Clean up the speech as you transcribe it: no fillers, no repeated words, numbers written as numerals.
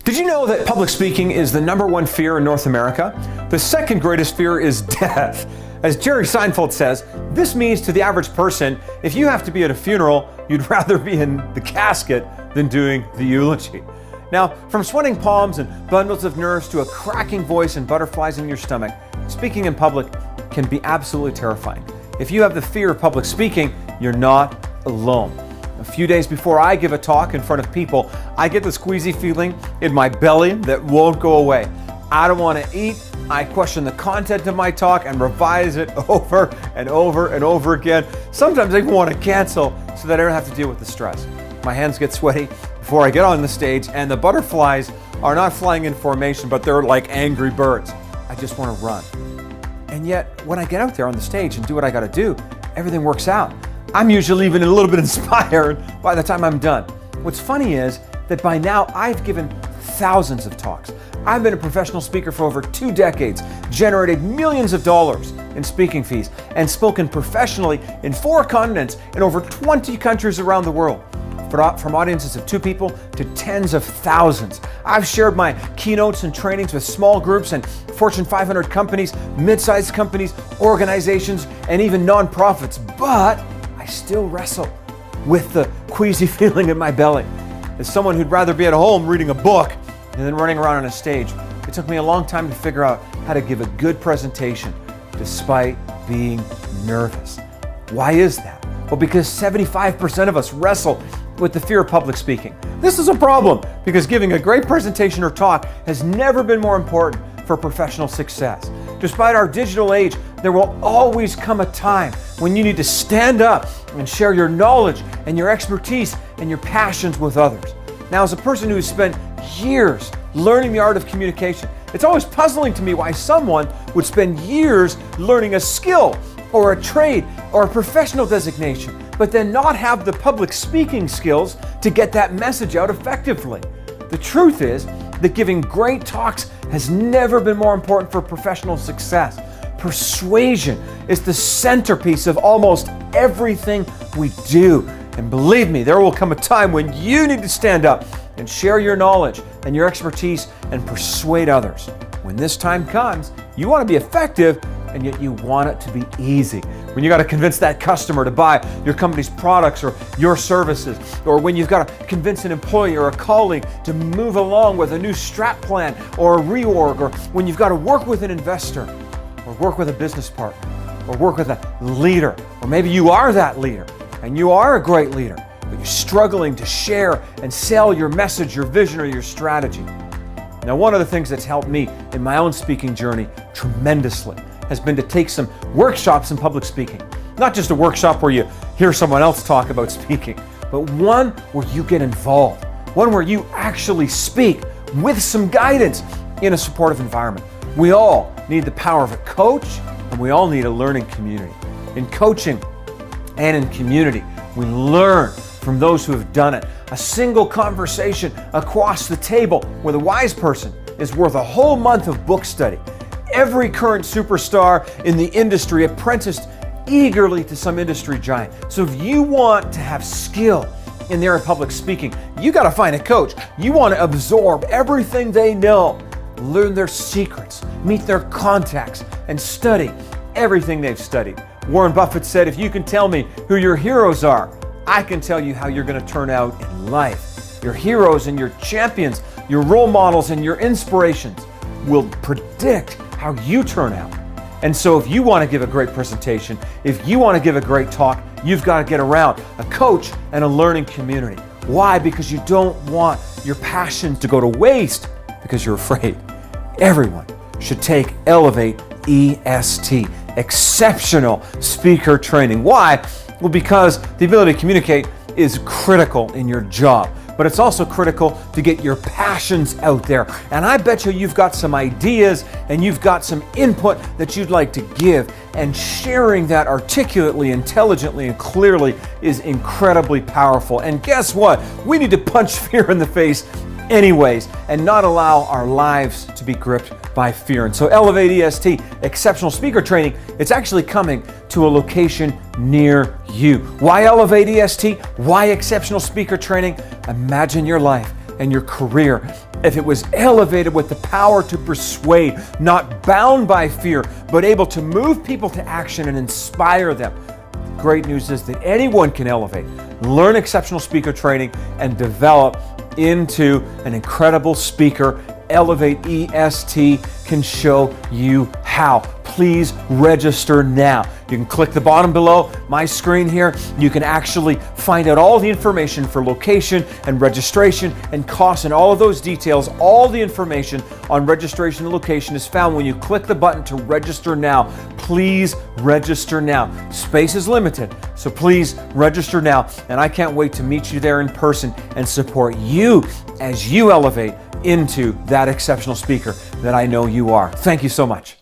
Did you know that public speaking is the #1 fear in North America? The second greatest fear is death. As Jerry Seinfeld says, this means to the average person, if you have to be at a funeral, you'd rather be in the casket than doing the eulogy. Now, from sweating palms and bundles of nerves to a cracking voice and butterflies in your stomach, speaking in public can be absolutely terrifying. If you have the fear of public speaking, you're not alone. A few days before I give a talk in front of people, I get this queasy feeling in my belly that won't go away. I don't want to eat. I question the content of my talk and revise it over and over and over again. Sometimes I even want to cancel so that I don't have to deal with the stress. My hands get sweaty before I get on the stage, and the butterflies are not flying in formation, but they're like angry birds. I just want to run. And yet, when I get out there on the stage and do what I got to do, everything works out. I'm usually even a little bit inspired by the time I'm done. What's funny is that by now I've given thousands of talks. I've been a professional speaker for over 2 decades, generated millions of dollars in speaking fees, and spoken professionally in 4 continents and over 20 countries around the world. From audiences of 2 people to tens of thousands. I've shared my keynotes and trainings with small groups and Fortune 500 companies, mid-sized companies, organizations, and even nonprofits, but I still wrestle with the queasy feeling in my belly. As someone who'd rather be at home reading a book and then running around on a stage, it took me a long time to figure out how to give a good presentation despite being nervous. Why is that? Well, because 75% of us wrestle with the fear of public speaking. This is a problem because giving a great presentation or talk has never been more important for professional success. Despite our digital age, there will always come a time when you need to stand up and share your knowledge and your expertise and your passions with others. Now, as a person who's spent years learning the art of communication, it's always puzzling to me why someone would spend years learning a skill or a trade or a professional designation, but then not have the public speaking skills to get that message out effectively. The truth is that giving great talks has never been more important for professional success. Persuasion is the centerpiece of almost everything we do. And believe me, there will come a time when you need to stand up and share your knowledge and your expertise and persuade others. When this time comes, you want to be effective, and yet you want it to be easy. When you got to convince that customer to buy your company's products or your services, or when you've got to convince an employee or a colleague to move along with a new strat plan or a reorg, or when you've got to work with an investor or work with a business partner or work with a leader, or maybe you are that leader and you are a great leader, but you're struggling to share and sell your message, your vision, or your strategy. Now, one of the things that's helped me in my own speaking journey tremendously has been to take some workshops in public speaking. Not just a workshop where you hear someone else talk about speaking, but one where you get involved, one where you actually speak with some guidance in a supportive environment. We all need the power of a coach, and we all need a learning community. In coaching and in community, we learn from those who have done it. A single conversation across the table with a wise person is worth a whole month of book study. Every current superstar in the industry apprenticed eagerly to some industry giant. So if you want to have skill in the area of public speaking, you got to find a coach. You want to absorb everything they know, learn their secrets, meet their contacts, and study everything they've studied. Warren Buffett said, if you can tell me who your heroes are, I can tell you how you're going to turn out in life. Your heroes and your champions, your role models and your inspirations will predict how you turn out. And so if you want to give a great presentation, if you want to give a great talk, you've got to get around a coach and a learning community. Why? Because you don't want your passion to go to waste because you're afraid. Everyone should take Elevate EST, Exceptional Speaker Training. Why? Well, because the ability to communicate is critical in your job, but it's also critical to get your passions out there. And I bet you've got some ideas and you've got some input that you'd like to give, and sharing that articulately, intelligently, and clearly is incredibly powerful. And guess what? We need to punch fear in the face anyways and not allow our lives to be gripped by fear. And so Elevate EST, Exceptional Speaker Training, it's actually coming to a location near you. Why Elevate EST? Why Exceptional Speaker Training? Imagine your life and your career, if it was elevated with the power to persuade, not bound by fear, but able to move people to action and inspire them. Great news is that anyone can elevate, learn exceptional speaker training, and develop into an incredible speaker. Elevate EST can show you how. Please register now. You can click the bottom below my screen here. You can actually find out all the information for location and registration and costs and all of those details. All the information on registration and location is found when you click the button to register now. Please register now. Space is limited, so please register now. And I can't wait to meet you there in person and support you as you elevate into that exceptional speaker that I know you are. Thank you so much.